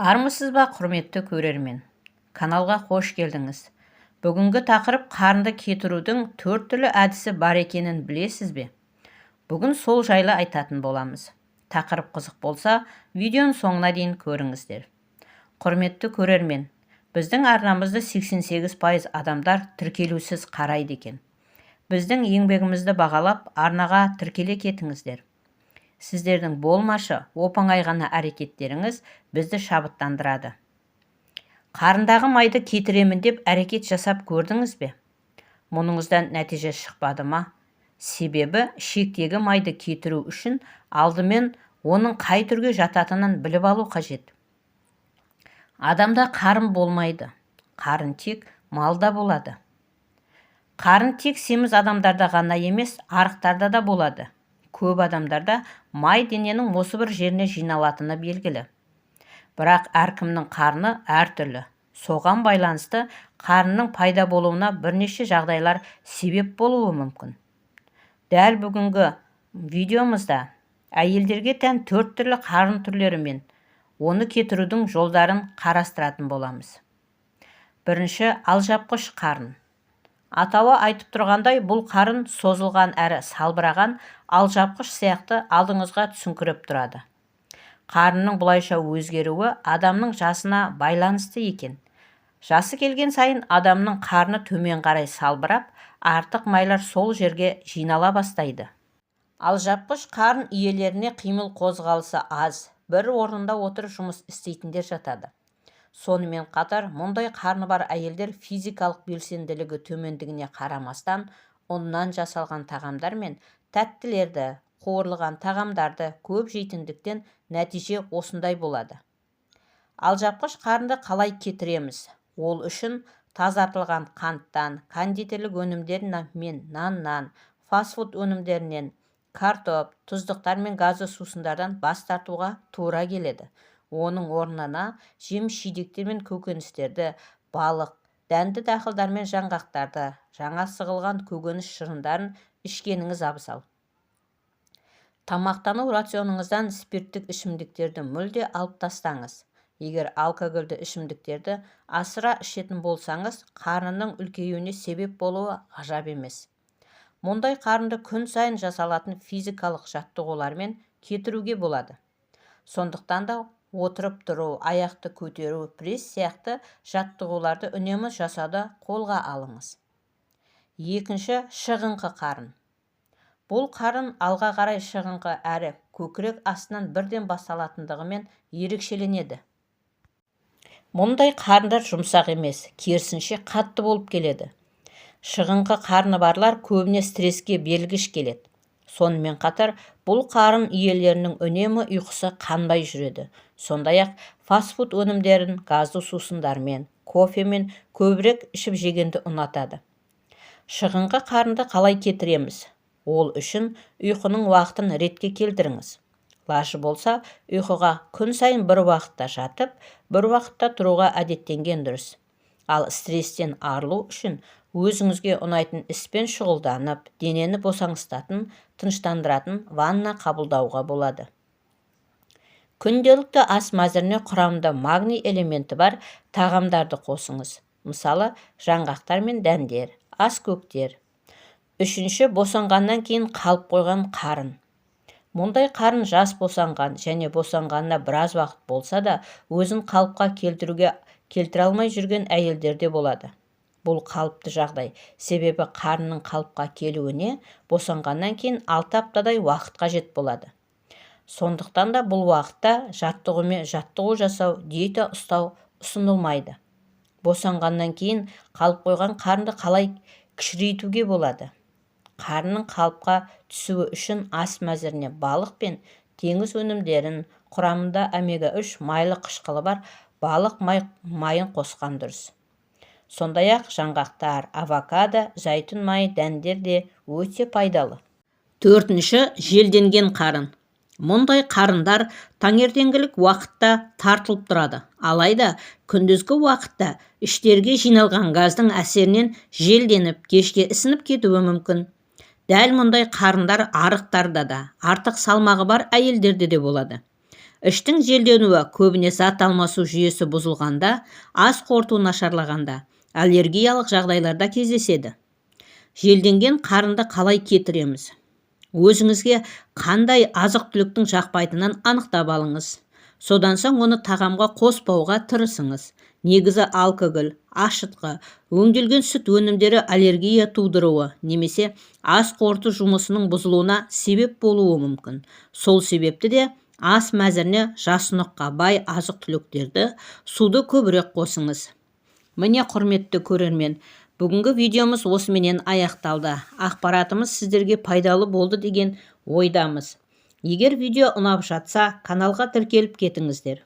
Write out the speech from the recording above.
Армысыз ба, құрметті көрермен? Каналға қош келдіңіз. Бүгінгі тақырып қарынды кетірудің 4 түрлі әдісі бар екенін білесіз бе? Бүгін сол жайлы айтатын боламыз. Тақырып қызық болса, видеоның соңына дейін көріңіздер. Құрметті көрермен, біздің арнамызды 88% адамдар тіркелусіз қарайды екен. Біздің еңбегімізді бағалап, арнаға тіркеле кетіңіздер. Сіздердің болмашы, оп-оңай ғана әрекеттеріңіз бізді шабыттандырады. Қарындағы майды кетіремін деп әрекет жасап көрдіңіз бе? Мұныңыздан нәтиже шықпады ма? Себебі ішектегі майды кетіру үшін алдымен оның қай түрге жататынын біліп алу қажет. Адамда қарын болмайды. Қарын тек малда болады. Қарын тек семіз адамдарда ғана емес, арықтарда да болады. Көп адамдарда май дененің осы бір жеріне жиналатыны белгілі. Бірақ әркімнің қарны әртүрлі. Соған байланысты қарынның пайда болуына бірнеше жағдайлар себеп болуы мүмкін. Дәл бүгінгі видеомызда әйелдерге тән 4 түрлі қарын түрлері мен оны кетірудің жолдарын қарастыратын боламыз. Бірінші, алжапқыш қарын. Атауы айтып тұрғандай, бұл қарын созылған әрі салбыраған алжапқыш сияқты алдыңызға түсіңкіреп тұрады. Қарынның бұлайша өзгеруі адамның жасына байланысты екен. Жасы келген сайын адамның қарны төмен қарай салбырап, артық майлар сол жерге жинала бастайды. Алжапқыш қарын иелеріне қимыл қозғалысы аз, бір орнында отырып жұмыс істейтіндер жатады. Сонымен қатар, мұндай қарны бар әйелдер физикалық белсенділігі төмендігіне қарамастан, ұннан жасалған тағамдар мен тәттілерді, қуырылған тағамдарды көп жейтіндіктен нәтиже осындай болады. Алжапқыш қарынды қалай кетіреміз? Ол үшін тазартылған қанттан, кондитерлік өнімдер мен наннан, фастфуд өнімдерінен, картоп, тұздықтар мен газды сусындардан бас тартуға тура келеді. Оның орнына жеміс-жидектер мен көкөністерді, балық, дәнді дақылдар мен жаңғақтарды, жаңа сығылған көкөніс шырындарын ішкеніңіз абзал. Тамақтану рационыңыздан спирттік ішімдіктерді мүлде алып тастаңыз. Егер алкогольді ішімдіктерді асыра ішетін болсаңыз, қарынның үлкеюіне себеп болуы ғажап емес. Мұндай қарынды күн сайын жасалатын физикалық жаттығулармен кетіруге болады. Сондықтан да отырып тұру, аяқты көтеру, пресс сияқты жаттығуларды үнемі жасауды қолға алыңыз. Екінші, шығыңқы қарын. Бұл қарын алға қарай шығыңқы әрі көкірек астынан бірден басталатындығымен ерекшеленеді. Мұндай қарындар жұмсақ емес, керісінше қатты болып келеді. Шығыңқы қарны барлар көбіне стреске белгіш келеді. Сонымен қатар, бұл қарын иелерінің үнемі ұйқысы қанбай жүреді. Сондай-ақ фастфуд өнімдерін газды сусындармен, кофемен көбірек ішіп жегенді ұнатады. Шығыңқы қарынды қалай кетіреміз? Ол үшін ұйқының уақытын ретке келтіріңіз. Лажы болса, ұйқыға күн сайын бір уақытта жатып, бір уақытта тұруға әдеттенген дұрыс. Ал стресстен арылу үшін өзіңізге ұнайтын іспен шұғылданып, денені босаңсытатын, тыныштандыратын ванна қабылдауға болады. Күнделікті ас мәзіріне құрамында магний элементі бар тағамдарды қосыңыз. Мысалы, жаңғақтар мен дәндер, аскөктер. Үшінші, босанғаннан кейін қалып қойған қарын. Мұндай қарын жас босанған және босанғанына біраз уақыт болса да, өзін қалыпқа келтіре алмай жүрген әйелдерде болады. Бұл қалыпты жағдай, себебі қарынның қалыпқа келуіне босанғаннан кейін 6 аптадай уақыт қажет болады. Сондықтан да бұл уақытта жаттығу жасау, диета ұстау ұсынылмайды. Босанғаннан кейін қалып қойған қарынды қалай кішірейтуге болады? Қарынның қалыпқа түсуі үшін ас мәзіріне балық пен теңіз өнімдерін, құрамында омега-3 майлы қышқылы бар балық майын қосқан дұрыс. Сондай-ақ жаңғақтар, авокадо, зәйтүн майы, дәндер де өте пайдалы. Төртінші, желденген қарын. Мұндай қарындар таңертеңгілік уақытта тартылып тұрады. Алайда күндізгі уақытта іштерге жиналған газдың әсерінен желденіп, кешке ісініп кетуі мүмкін. Дәл мұндай қарындар арықтарда да, артық салмағы бар әйелдерде де болады. Іштің желденуі көбіне зат алмасу жүйесі бұзылғанда, ас қорыту нашарлағанда, аллергиялық жағдайларда кездеседі. Желденген қарынды қалай кетіреміз? Өзіңізге қандай азық-түліктің жақпайтынын анықтап алыңыз. Содан соң оны тағамға қоспауға тырысыңыз. Негізі алкоголь, ашытқы, өңделген сүт өнімдері аллергия тудыруы немесе ас қорыту жұмысының бұзылуына себеп болуы мүмкін. Сол себепті де ас мәзіріне жасұныққа бай азық-түліктерді, суды көбірек қосыңыз. Міне құрметті көрермен, бүгінгі видеомыз осыменен аяқталды. Ақпаратымыз сіздерге пайдалы болды деген ойдамыз. Егер видео ұнап жатса, каналға тіркеліп кетіңіздер.